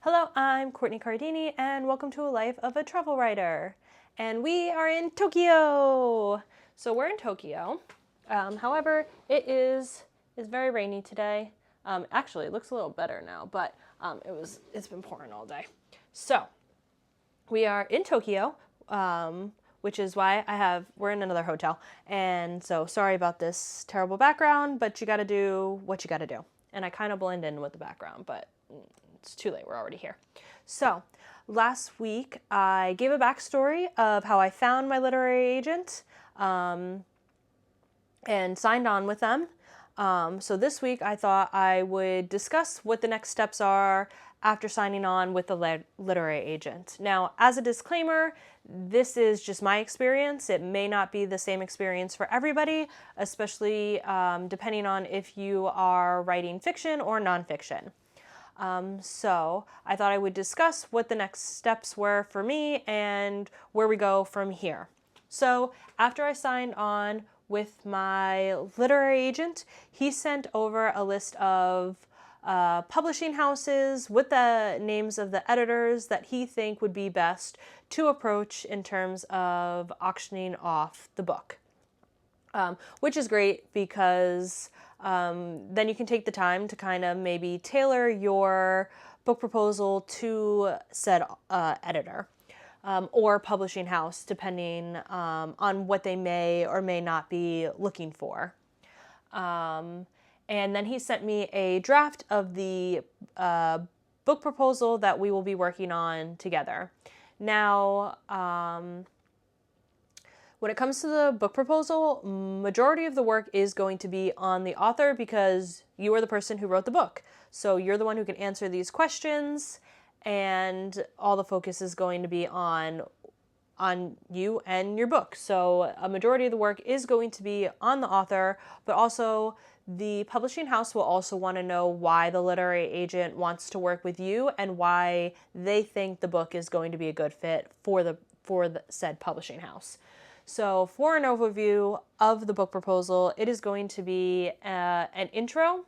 Hello, I'm Courtney Cardini, and welcome to A Life of a Travel Writer. And we are in Tokyo! So we're in Tokyo. However, it's very rainy today. Actually, it looks a little better now, but it's been pouring all day. So we are in Tokyo, which is why we're in another hotel. And so sorry about this terrible background, but you gotta do what you gotta do. And I kind of blend in with the background, but it's too late, we're already here. So last week I gave a backstory of how I found my literary agent and signed on with them. So this week I thought I would discuss what the next steps are after signing on with the literary agent. Now, as a disclaimer, this is just my experience. It may not be the same experience for everybody, especially depending on if you are writing fiction or nonfiction. So I thought I would discuss what the next steps were for me and where we go from here. So after I signed on with my literary agent, he sent over a list of publishing houses with the names of the editors that he think would be best to approach in terms of auctioning off the book. Which is great because then you can take the time to kind of maybe tailor your book proposal to said editor or publishing house, depending on what they may or may not be looking for. And then he sent me a draft of the book proposal that we will be working on together. Now, when it comes to the book proposal, majority of the work is going to be on the author because you are the person who wrote the book. So you're the one who can answer these questions, and all the focus is going to be on you and your book. So a majority of the work is going to be on the author, but also the publishing house will also want to know why the literary agent wants to work with you and why they think the book is going to be a good fit for the said publishing house. So for an overview of the book proposal, it is going to be an intro,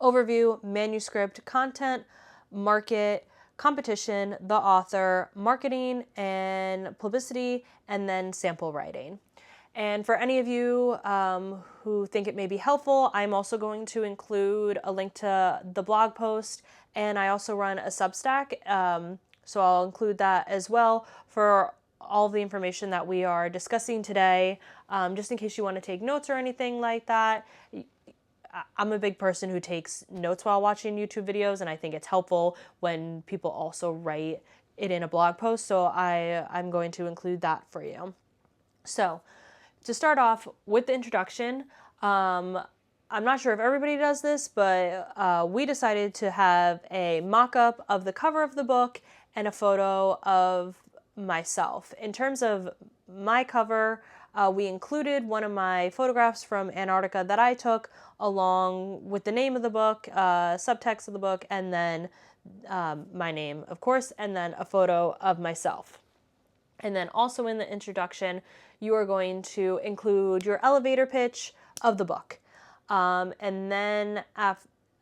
overview, manuscript, content, market, competition, the author, marketing, and publicity, and then sample writing. And for any of you who think it may be helpful, I'm also going to include a link to the blog post, and I also run a Substack, so I'll include that as well for all the information that we are discussing today, just in case you want to take notes or anything like that. I'm a big person who takes notes while watching YouTube videos, and I think it's helpful when people also write it in a blog post, so I'm going to include that for you. So to start off with the introduction, I'm not sure if everybody does this, but we decided to have a mock-up of the cover of the book and a photo of myself. In terms of my cover, we included one of my photographs from Antarctica that I took along with the name of the book, subtext of the book, and then my name, of course, and then a photo of myself. And then also in the introduction, you are going to include your elevator pitch of the book. And then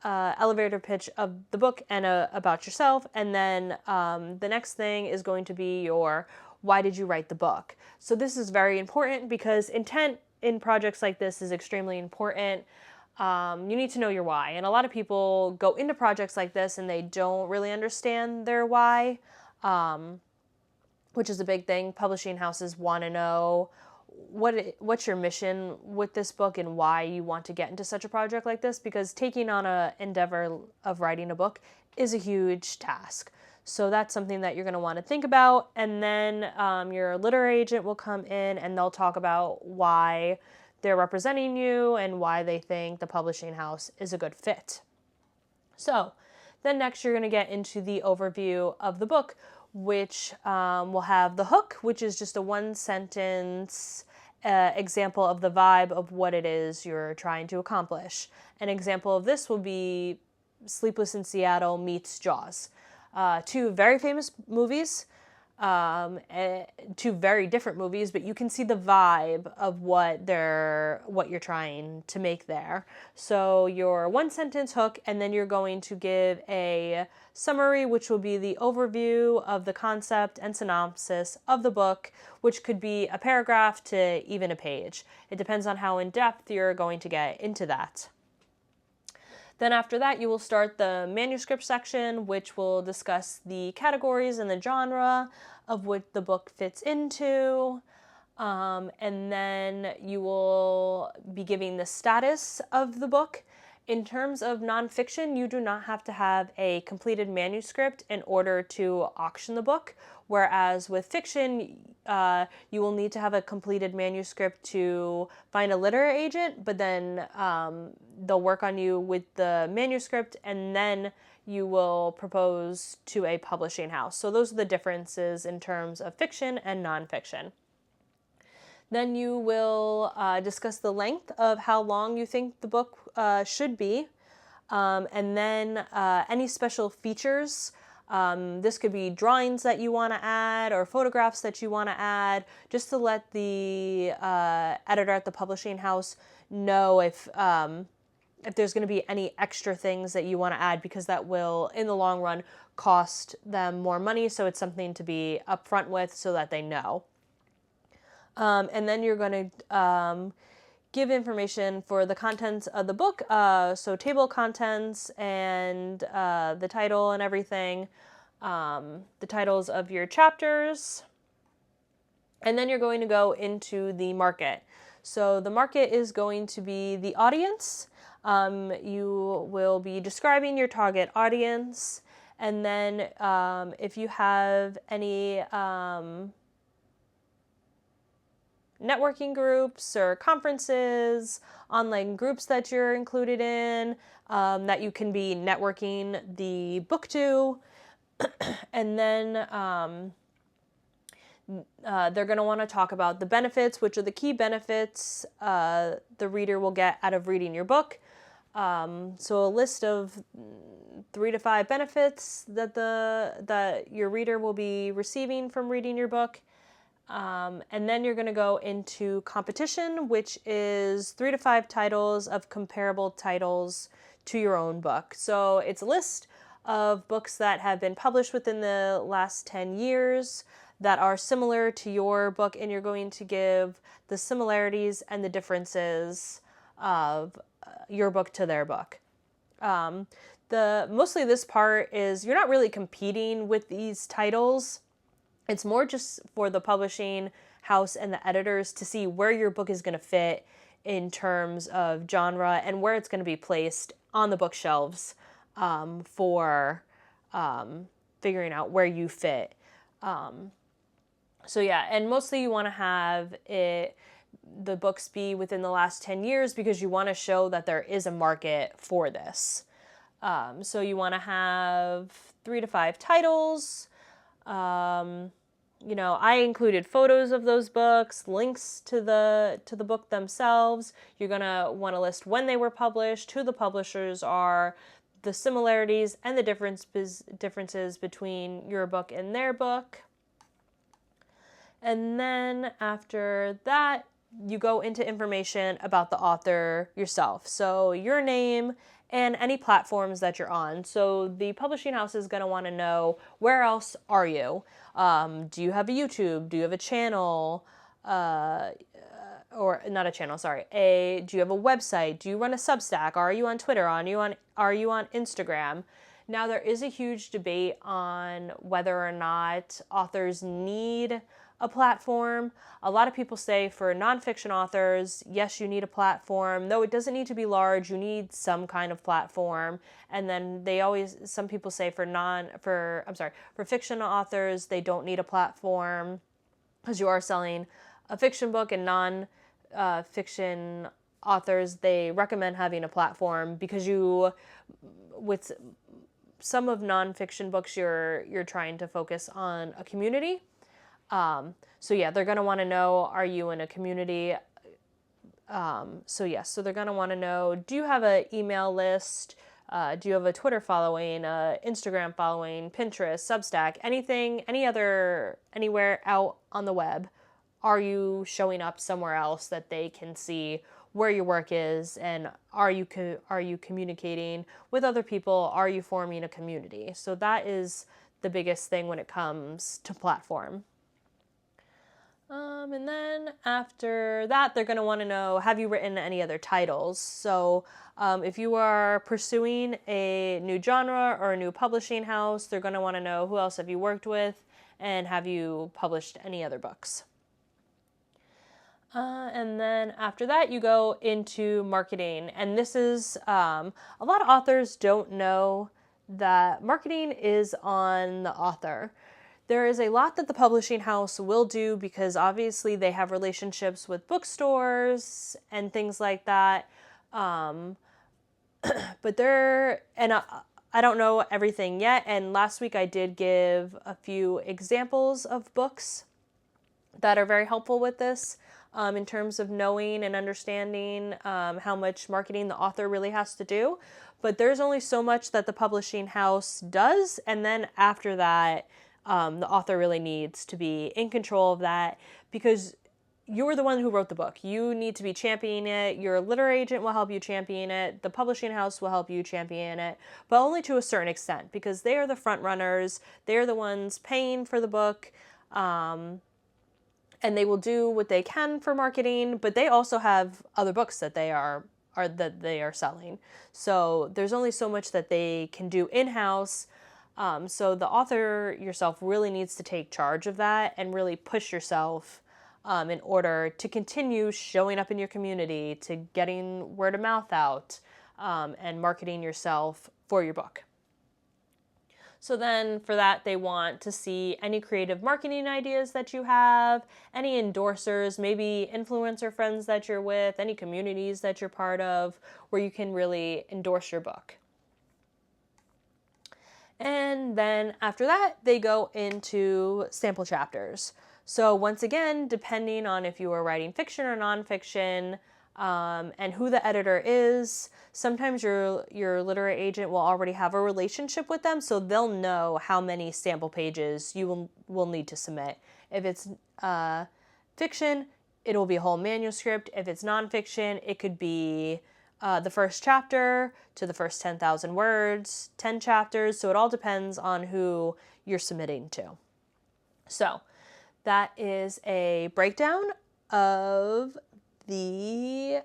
elevator pitch of the book and about yourself, and then the next thing is going to be your why did you write the book. So this is very important because intent in projects like this is extremely important. You need to know your why, and a lot of people go into projects like this and they don't really understand their why, which is a big thing. Publishing houses want to know what's your mission with this book and why you want to get into such a project like this, because taking on an endeavor of writing a book is a huge task. So that's something that you're going to want to think about. And then your literary agent will come in and they'll talk about why they're representing you and why they think the publishing house is a good fit. So then next you're going to get into the overview of the book, which will have the hook, which is just a one-sentence example of the vibe of what it is you're trying to accomplish. An example of this will be Sleepless in Seattle meets Jaws. Two very famous movies. two very different movies, but you can see the vibe of what you're trying to make there. So your one sentence hook, and then you're going to give a summary, which will be the overview of the concept and synopsis of the book, which could be a paragraph to even a page. It depends on how in depth you're going to get into that. Then after that, you will start the manuscript section, which will discuss the categories and the genre of what the book fits into. And then you will be giving the status of the book. In terms of nonfiction, you do not have to have a completed manuscript in order to auction the book, whereas with fiction, you will need to have a completed manuscript to find a literary agent, but then they'll work on you with the manuscript, and then you will propose to a publishing house. So those are the differences in terms of fiction and nonfiction. Then you will discuss the length of how long you think the book should be, and then any special features. This could be drawings that you want to add or photographs that you want to add, just to let the editor at the publishing house know if there's going to be any extra things that you want to add, because that will, in the long run, cost them more money. So it's something to be upfront with so that they know. And then you're going to give information for the contents of the book, so table contents and the title and everything, the titles of your chapters. And then you're going to go into the market. So the market is going to be the audience. You will be describing your target audience. And then if you have any networking groups or conferences, online groups that you're included in, that you can be networking the book to. And then they're going to want to talk about the benefits, which are the key benefits the reader will get out of reading your book. So a list of 3 to 5 benefits that your reader will be receiving from reading your book. And then you're going to go into competition, which is 3 to 5 titles of comparable titles to your own book. So it's a list of books that have been published within the last 10 years that are similar to your book, and you're going to give the similarities and the differences of your book to their book. Mostly this part is you're not really competing with these titles. It's more just for the publishing house and the editors to see where your book is going to fit in terms of genre and where it's going to be placed on the bookshelves for figuring out where you fit. So yeah, and mostly you want to have the books be within the last 10 years because you want to show that there is a market for this. So you want to have 3 to 5 titles. I included photos of those books, links to the book themselves. You're going to want to list when they were published, who the publishers are, the similarities and the differences between your book and their book. And then after that, you go into information about the author yourself. So your name and any platforms that you're on. So the publishing house is going to want to know, where else are you? Do you have a YouTube? Do you have a channel? Or not a channel, sorry. Do you have a website? Do you run a Substack? Are you on Twitter? Are you on Instagram? Now, there is a huge debate on whether or not authors need a platform. A lot of people say for nonfiction authors, yes, you need a platform. No, it doesn't need to be large. You need some kind of platform. And then some people say for fiction authors, they don't need a platform because you are selling a fiction book, and non-fiction authors, they recommend having a platform because with some of nonfiction books, you're trying to focus on a community. So yeah, they're going to want to know, are you in a community? So they're going to want to know, do you have an email list? Do you have a Twitter following, Instagram following, Pinterest, Substack, anything, anywhere out on the web? Are you showing up somewhere else that they can see where your work is, and are you communicating with other people? Are you forming a community? So that is the biggest thing when it comes to platform. And then after that, they're going to want to know, have you written any other titles? So if you are pursuing a new genre or a new publishing house, they're going to want to know, who else have you worked with, and have you published any other books? And then after that, you go into marketing. And this is, a lot of authors don't know that marketing is on the author. There is a lot that the publishing house will do because obviously they have relationships with bookstores and things like that. But I don't know everything yet. And last week I did give a few examples of books that are very helpful with this. In terms of knowing and understanding how much marketing the author really has to do. But there's only so much that the publishing house does, and then after that, the author really needs to be in control of that, because you're the one who wrote the book. You need to be championing it. Your literary agent will help you champion it. The publishing house will help you champion it, but only to a certain extent, because they are the front runners. They're the ones paying for the book. And they will do what they can for marketing, but they also have other books that they are selling. So there's only so much that they can do in-house. So the author yourself really needs to take charge of that and really push yourself in order to continue showing up in your community, to getting word of mouth out, and marketing yourself for your book. So then for that, they want to see any creative marketing ideas that you have, any endorsers, maybe influencer friends that you're with, any communities that you're part of where you can really endorse your book. And then after that, they go into sample chapters. So once again, depending on if you are writing fiction or nonfiction, and who the editor is, sometimes your literary agent will already have a relationship with them, so they'll know how many sample pages you will need to submit. If it's fiction, it will be a whole manuscript. If it's nonfiction, it could be the first chapter to the first 10,000 words, 10 chapters, so it all depends on who you're submitting to. So that is a breakdown of the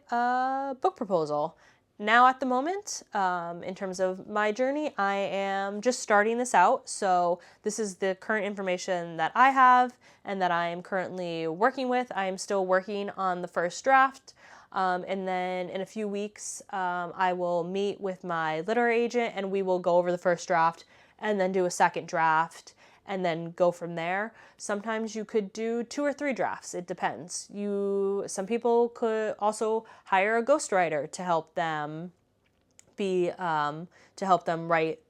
book proposal. Now at the moment, in terms of my journey, I am just starting this out. So this is the current information that I have and that I am currently working with. I am still working on the first draft. And then in a few weeks, I will meet with my literary agent and we will go over the first draft and then do a second draft and then go from there. Sometimes you could do 2 or 3 drafts. It depends. Some people could also hire a ghostwriter to help them write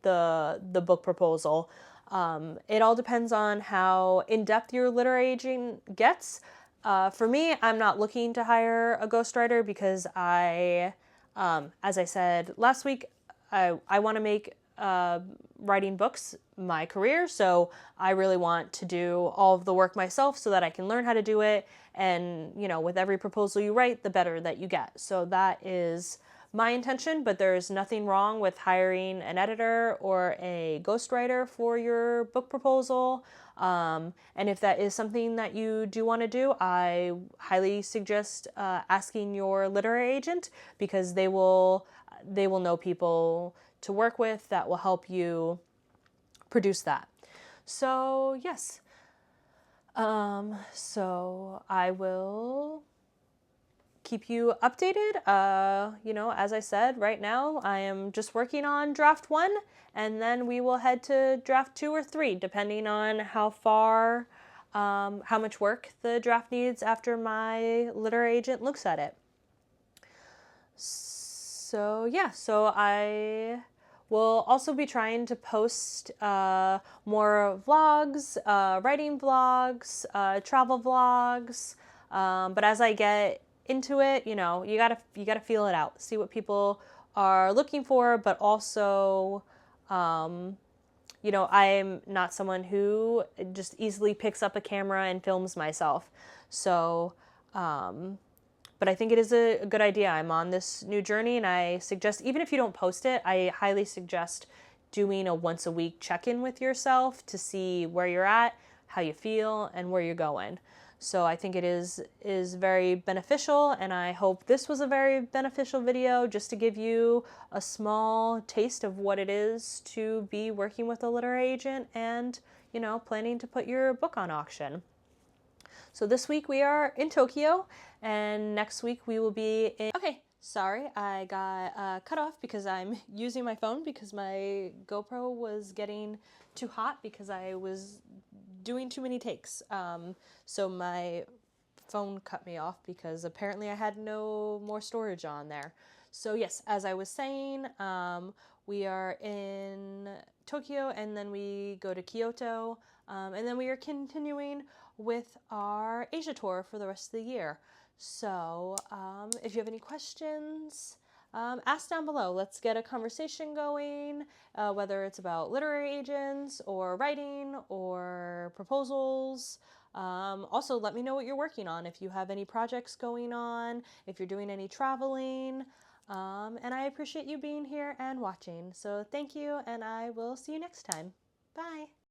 the book proposal. It all depends on how in-depth your literary agent gets. For me, I'm not looking to hire a ghostwriter because as I said last week, I want to make writing books my career, so I really want to do all of the work myself so that I can learn how to do it, and with every proposal you write, the better that you get. So that is my intention, but there's nothing wrong with hiring an editor or a ghostwriter for your book proposal. And if that is something that you do want to do, I highly suggest asking your literary agent, because they will know people to work with that will help you produce that. So yes. So I will keep you updated. As I said, right now I am just working on draft 1, and then we will head to draft 2 or 3, depending on how much work the draft needs after my literary agent looks at it. So yeah, so I will also be trying to post more vlogs, writing vlogs, travel vlogs, but as I get into it, you gotta feel it out, see what people are looking for, but also, you know, I'm not someone who just easily picks up a camera and films myself. So, but I think it is a good idea. I'm on this new journey, and I suggest, even if you don't post it, I highly suggest doing a once a week check-in with yourself to see where you're at, how you feel, and where you're going. So I think it is very beneficial, and I hope this was a very beneficial video just to give you a small taste of what it is to be working with a literary agent and, you know, planning to put your book on auction. So this week we are in Tokyo, and next week we will be in... Okay, sorry, I got cut off because I'm using my phone because my GoPro was getting too hot because I was doing too many takes. So my phone cut me off because apparently I had no more storage on there. So yes, as I was saying, we are in Tokyo, and then we go to Kyoto, and then we are continuing with our Asia tour for the rest of the year. So if you have any questions, ask down below. Let's get a conversation going, whether it's about literary agents or writing or proposals. Also, let me know what you're working on, if you have any projects going on, if you're doing any traveling. And I appreciate you being here and watching. So thank you, and I will see you next time. Bye.